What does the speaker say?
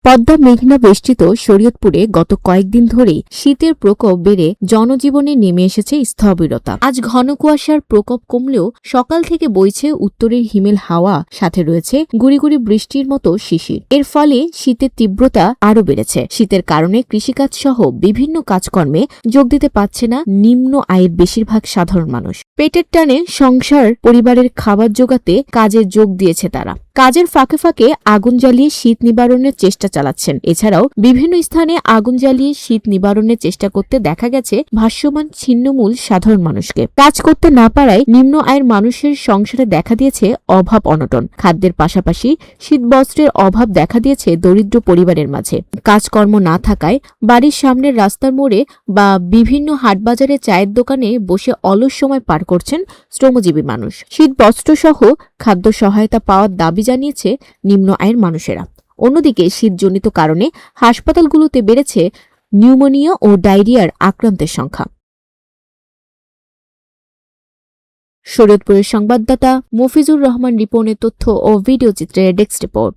পদ্মা মেঘনা বেষ্টিত শরীয়তপুরে গত কয়েকদিন ধরেই শীতের প্রকোপ বেড়ে জনজীবনে নেমে এসেছে স্থবিরতা। আজ ঘন কুয়াশার প্রকোপ কমলেও সকাল থেকে বইছে উত্তরের হিমেল হাওয়া, সাথে রয়েছে গুড়ি গুড়ি বৃষ্টির মতো শিশির। এর ফলে শীতের তীব্রতা আরও বেড়েছে। শীতের কারণে কৃষিকাজ সহ বিভিন্ন কাজকর্মে যোগ দিতে পারছে না নিম্ন আয়ের বেশিরভাগ সাধারণ মানুষ। পেটের টানে সংসার পরিবারের খাবার জোগাতে কাজে যোগ দিয়েছে তারা। কাজের ফাঁকে ফাঁকে আগুন জ্বালিয়ে শীত নিবারণের চেষ্টা চালাচ্ছেন। এছাড়াও বিভিন্ন স্থানে আগুন জ্বালিয়ে শীত নিবারণের চেষ্টা করতে দেখা গেছে ভাসমান ছিন্নমূল সাধারণ মানুষকে। কাজ করতে না পারায় নিম্ন আয়ের মানুষের সংসারে দেখা দিয়েছে অভাব অনটন। খাদ্যের পাশাপাশি শীতবস্ত্রের অভাব দেখা দিয়েছে দরিদ্র পরিবারের মাঝে। কাজকর্ম না থাকায় বাড়ির সামনের রাস্তার মোড়ে বা বিভিন্ন হাটবাজারে চায়ের দোকানে বসে অলস সময় পার করছেন শ্রমজীবী মানুষ। শীতবস্ত্র সহ খাদ্য সহায়তা পাওয়ার দাবি জানিয়েছে নিম্ন আয়ের মানুষেরা। অন্যদিকে শীতজনিত কারণে হাসপাতালগুলোতে বেড়েছে নিউমোনিয়া ও ডায়রিয়ার আক্রান্তের সংখ্যা। শরীয়তপুরের সংবাদদাতা মফিজুর রহমান রিপনের তথ্য ও ভিডিও চিত্রে ডেস্ক রিপোর্ট।